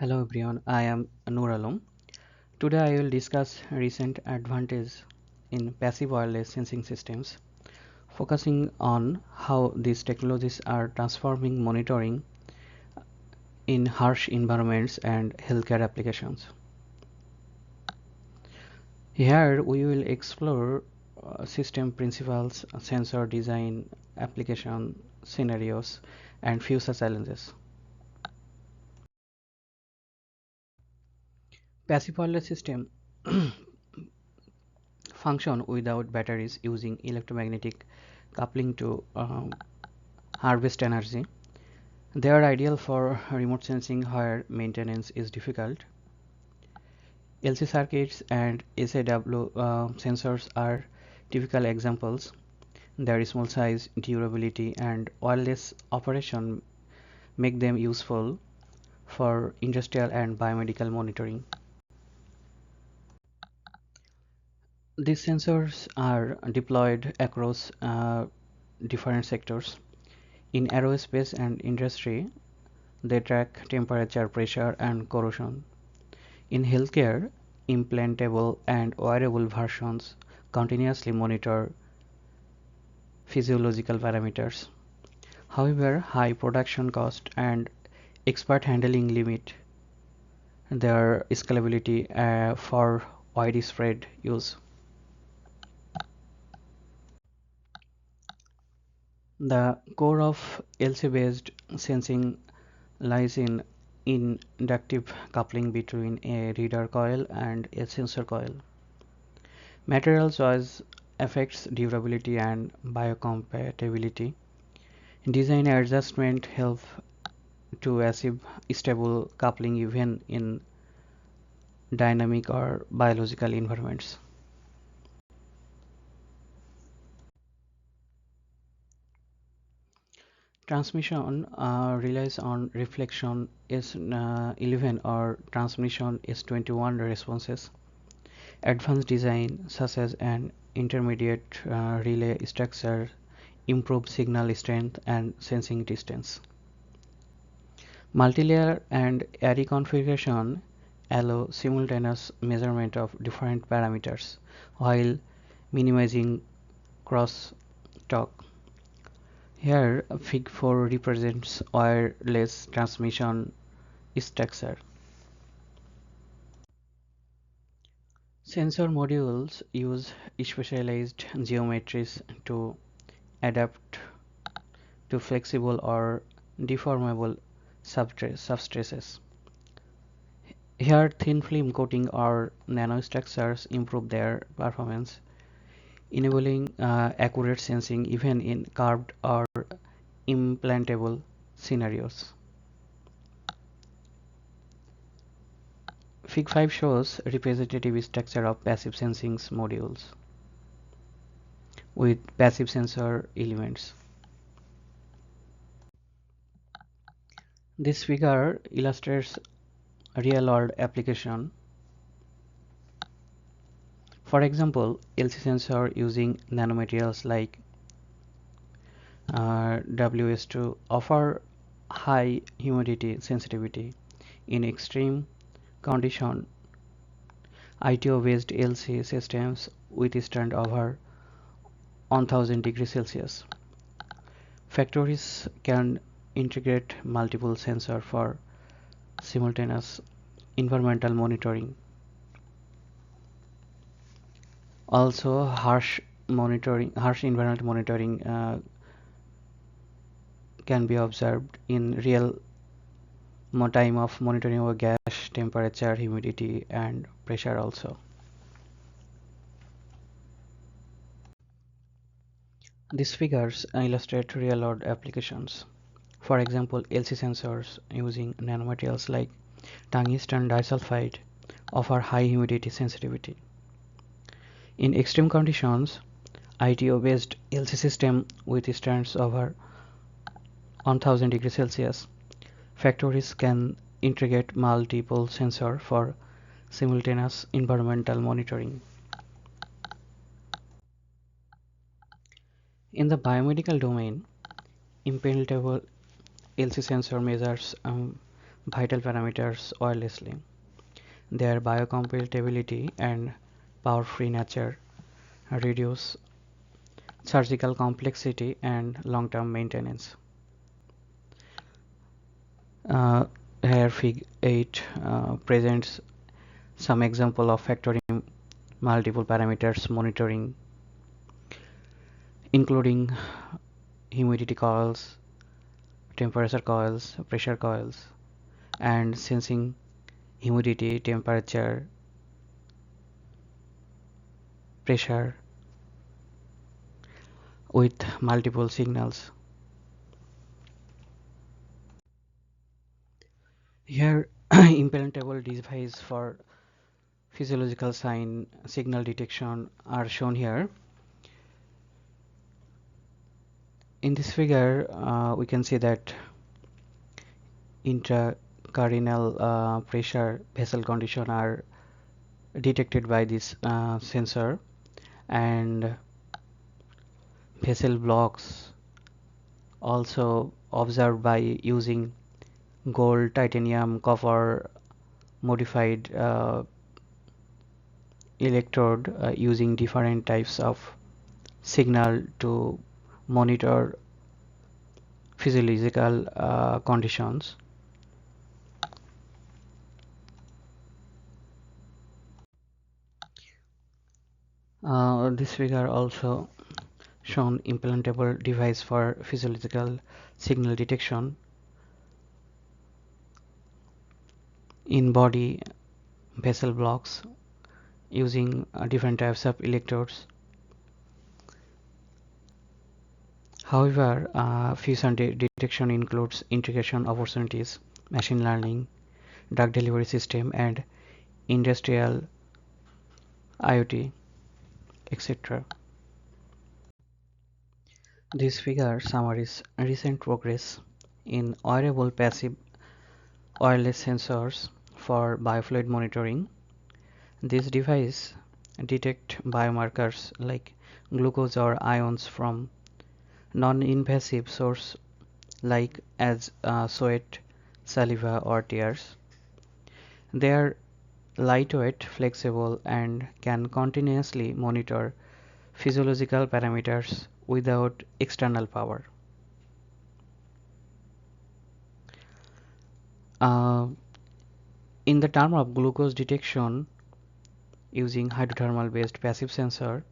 Hello everyone, I am Noor Alam. Today I will discuss recent advances in passive wireless sensing systems, focusing on how these technologies are transforming monitoring in harsh environments and healthcare applications. Here we will explore system principles, sensor design, application scenarios, and future challenges. Passive wireless system function without batteries using electromagnetic coupling to harvest energy. They are ideal for remote sensing where maintenance is difficult. LC circuits and SAW sensors are typical examples. Their small size, durability, and wireless operation make them useful for industrial and biomedical monitoring. These sensors are deployed across different sectors. In aerospace and industry, they track temperature, pressure, and corrosion. In healthcare, implantable and wearable versions continuously monitor physiological parameters. However, high production cost and expert handling limit their scalability for widespread use. The core of LC-based sensing lies in inductive coupling between a reader coil and a sensor coil. Material choice affects durability and biocompatibility. Design adjustment help to achieve stable coupling even in dynamic or biological environments. Transmission relies on reflection S11 or transmission S21 responses. Advanced design such as an intermediate relay structure improve signal strength and sensing distance. Multilayer and array configuration allow simultaneous measurement of different parameters while minimizing crosstalk. Here, Fig 4 represents wireless transmission structure. Sensor modules use specialized geometries to adapt to flexible or deformable substrates. Here, thin film coating or nanostructures improve their performance, enabling accurate sensing even in curved or implantable scenarios. Fig 5 shows representative structure of passive sensing modules with passive sensor elements. This figure illustrates real-world application. For example, LC sensor using nanomaterials like WS2 offer high humidity sensitivity in extreme condition. ITO-based LC systems withstand over 1000 degrees Celsius. Factories can integrate multiple sensors for simultaneous environmental monitoring. Also, harsh environmental monitoring can be observed in real time of monitoring over gas, temperature, humidity, and pressure also. These figures illustrate real-world applications. For example, LC sensors using nanomaterials like tungsten disulfide offer high humidity sensitivity. In extreme conditions, ITO-based LC system withstands over 1000 degrees Celsius. Factories can integrate multiple sensors for simultaneous environmental monitoring. In the biomedical domain, implantable LC sensor measures vital parameters wirelessly. Their biocompatibility and power-free nature reduce surgical complexity and long-term maintenance. Uh, Here Fig 8 presents some example of factoring multiple parameters monitoring, including humidity coils, temperature coils, pressure coils, and sensing humidity, temperature, pressure with multiple signals. Here implantable device for physiological sign signal detection are shown here. In this figure we can see that intracranial pressure vessel condition are detected by this sensor, and vessel blocks also observed by using gold, titanium, copper modified electrode using different types of signal to monitor physiological conditions. This figure also shown implantable device for physiological signal detection in body vessel blocks using different types of electrodes. However, fusion detection includes integration opportunities, machine learning, drug delivery system, and industrial IoT, etc. This figure summarizes recent progress in wearable passive wireless sensors for biofluid monitoring. This device detect biomarkers like glucose or ions from non-invasive source like as sweat, saliva, or tears. They are lightweight, flexible, and can continuously monitor physiological parameters without external power. Uh, in the term of glucose detection using hydrothermal based passive sensor,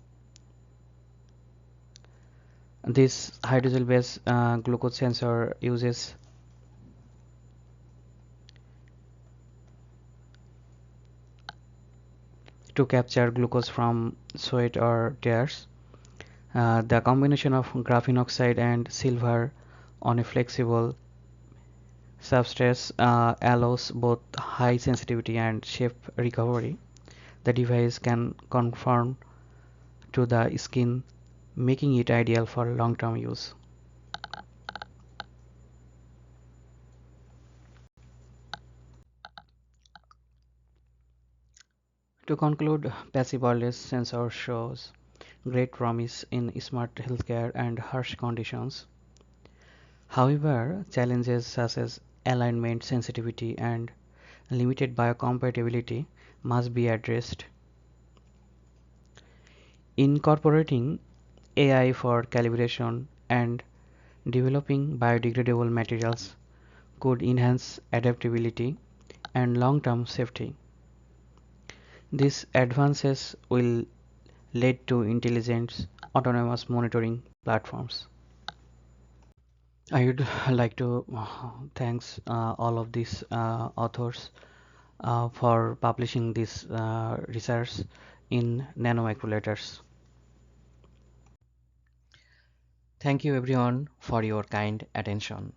this hydrogel based glucose sensor uses to capture glucose from sweat or tears. The combination of graphene oxide and silver on a flexible substrate allows both high sensitivity and shape recovery. The device can conform to the skin, making it ideal for long-term use. To conclude, passive wireless sensor shows great promise in smart healthcare and harsh conditions. However, challenges such as alignment sensitivity and limited biocompatibility must be addressed. Incorporating AI for calibration and developing biodegradable materials could enhance adaptability and long-term safety. These advances will lead to intelligent autonomous monitoring platforms. I would like to thanks all of these authors for publishing this research in nanomicrolators. Thank you everyone for your kind attention.